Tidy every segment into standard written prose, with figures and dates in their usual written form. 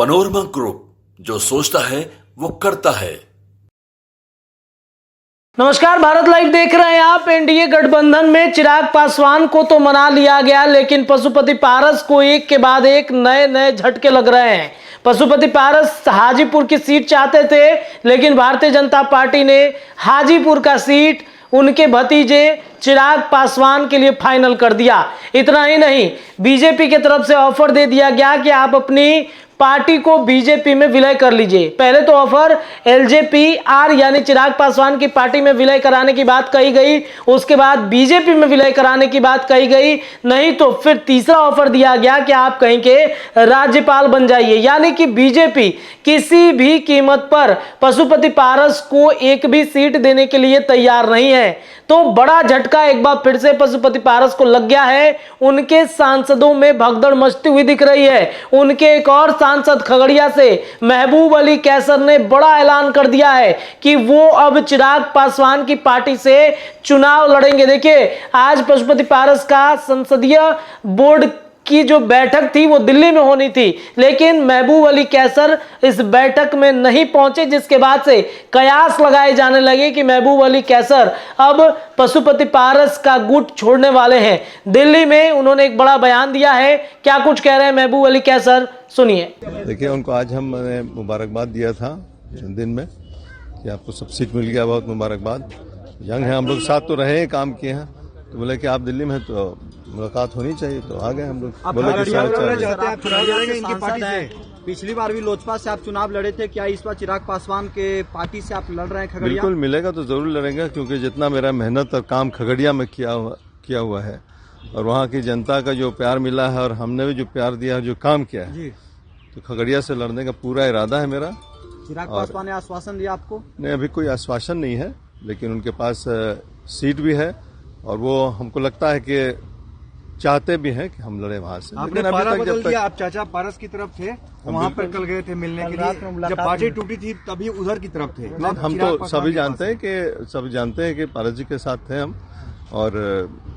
Panorama group, जो सोचता है वो करता है। नमस्कार, भारत लाइव देख रहे हैं आप। एनडीए गठबंधन में चिराग पासवान को तो मना लिया गया, लेकिन पशुपति पारस को एक के बाद एक नए झटके लग रहे हैं। पशुपति पारस हाजीपुर की सीट चाहते थे, लेकिन भारतीय जनता पार्टी ने हाजीपुर का सीट उनके भतीजे चिराग पासवान के लिए फाइनल कर दिया। इतना ही नहीं, बीजेपी की तरफ से ऑफर दे दिया गया कि आप अपनी पार्टी को बीजेपी में विलय कर लीजिए। पहले तो ऑफर एलजेपी आर यानी चिराग पासवान की पार्टी में विलय कराने की बात कही गई, उसके बाद बीजेपी में विलय कराने की बात कही गई, नहीं तो फिर तीसरा ऑफर दिया गया कि आप कहीं के राज्यपाल बन जाइए। यानी कि बीजेपी किसी भी कीमत पर पशुपति पारस को एक भी सीट देने के लिए तैयार नहीं है। तो बड़ा झटका एक बार फिर से पशुपति पारस को लग गया है। उनके सांसदों में भगदड़ मचती हुई दिख रही है। उनके एक और सांसद खगड़िया से महबूब अली कैसर ने बड़ा ऐलान कर दिया है कि वो अब चिराग पासवान की पार्टी से चुनाव लड़ेंगे। देखिए, आज पशुपति पारस का संसदीय बोर्ड की जो बैठक थी वो दिल्ली में होनी थी, लेकिन महबूब अली कैसर इस बैठक में नहीं पहुंचे, जिसके बाद से कयास लगाए जाने लगे कि महबूब अली कैसर अब पशुपति पारस का गुट छोड़ने वाले हैं। दिल्ली में उन्होंने एक बड़ा बयान दिया है। क्या कुछ कह रहे हैं महबूब अली कैसर, सुनिए। देखिए, उनको आज हमने मुबारकबाद दिया था दिन में कि आपको सब सीट मिल गया, बहुत मुबारकबाद। यंग है हम लोग, साथ तो रहे, काम किए हैं, तो बोले कि आप दिल्ली में हैं तो मुलाकात होनी चाहिए, तो आ गए हम लोग। बोले कि इनकी पार्टी से पिछली बार भी लोजपा से आप चुनाव लड़े थे, क्या इस बार चिराग पासवान के पार्टी से आप लड़ रहे हैं खगड़िया? बिल्कुल मिलेगा तो जरूर लड़ेंगे, क्योंकि जितना मेरा मेहनत और काम खगड़िया में किया हुआ है और वहाँ की जनता का जो प्यार मिला है और हमने भी जो प्यार दिया है, जो काम किया है, तो खगड़िया से लड़ने का पूरा इरादा है मेरा। चिराग पासवान ने आश्वासन दिया आपको? नहीं, अभी कोई आश्वासन नहीं है, लेकिन उनके पास सीट भी है और वो हमको लगता है कि चाहते भी हैं कि हम लड़े वहां से। लेकिन अभी तक जब तक आप चाचा पारस की तरफ थे, वहां पर कल गए थे मिलने के लिए, जब पार्टी टूटी थी तभी उधर की तरफ थे। हम तो सभी जानते हैं कि पारस जी के साथ थे हम, और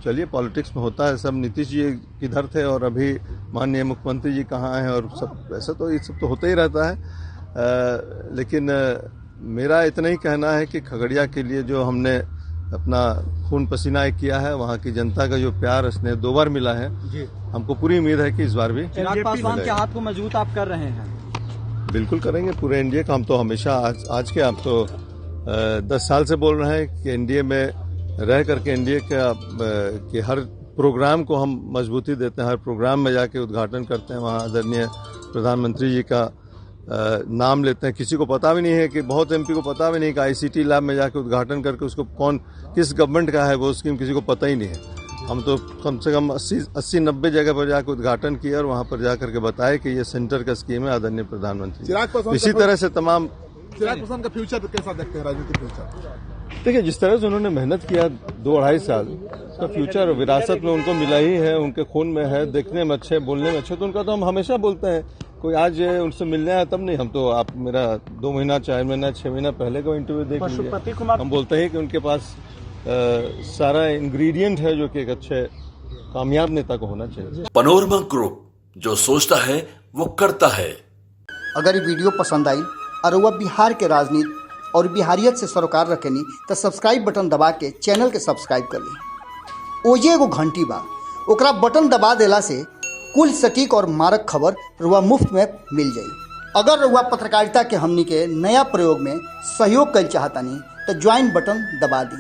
चलिए पॉलिटिक्स में होता है सब। नीतीश जी किधर थे और अभी माननीय मुख्यमंत्री जी कहाँ हैं, और सब ऐसा तो ये सब तो होता ही रहता है। लेकिन मेरा इतना ही कहना है कि खगड़िया के लिए जो हमने अपना खून पसीना किया है, वहाँ की जनता का जो प्यार स्नेह 2 बार मिला है, हमको पूरी उम्मीद है कि इस बार भी चिराग पासवान के हाथ को मजबूत आप कर रहे हैं। बिल्कुल करेंगे पूरे एनडीए का। हम तो हमेशा आज के आप तो 10 साल से बोल रहे हैं कि एनडीए में रह करके एनडीए के हर प्रोग्राम को हम मजबूती देते हैं, हर प्रोग्राम में जाके उद्घाटन करते हैं, वहाँ आदरणीय प्रधानमंत्री जी का नाम लेते हैं। किसी को पता भी नहीं है कि बहुत एमपी को पता भी नहीं कि आईसीटी लैब में जाके उद्घाटन करके उसको किस गवर्नमेंट का है वो स्कीम, किसी को पता ही नहीं है। हम तो कम से कम 80-90 जगह पर जाकर उद्घाटन किया और वहाँ पर जाकर के बताए कि ये सेंटर का स्कीम है आदरणीय प्रधानमंत्री। इसी तरह से तमाम चिराग पासवान का फ्यूचर कैसा देखते हैं, राजनीतिक फ्यूचर? देखिए, जिस तरह से उन्होंने मेहनत किया 2-2.5 साल, उसका फ्यूचर विरासत में उनको मिला ही है, उनके खून में है। देखने में अच्छे, बोलने में अच्छे, तो उनका तो हम हमेशा बोलते हैं। कोई आज उनसे मिलने आया तब नहीं, हम तो आप मेरा 2 महीना 4 महीना 6 महीना पहले का इंटरव्यू देख लीजिए। हम बोलते हैं कि उनके पास सारा इंग्रेडिएंट है जो कि एक अच्छे कामयाब नेता को होना चाहिए। पनोरमा ग्रुप, जो सोचता है वो करता है। अगर ये वीडियो पसंद आई और वह बिहार के राजनीति और बिहारियत से सरोकार रखेनी तो सब्सक्राइब बटन दबा के चैनल के सब्सक्राइब कर ली। ओजे एगो घंटी बा, ओकरा बटन दबा देला से कुल सटीक और मारक खबर रुआ मुफ्त में मिल जाई। अगर रुआ पत्रकारिता के हमनी के नया प्रयोग में सहयोग कर चाहतानी तो ज्वाइन बटन दबा दी।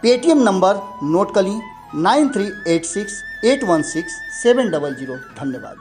पेटीएम नंबर नोट कर ली 9386816700। धन्यवाद।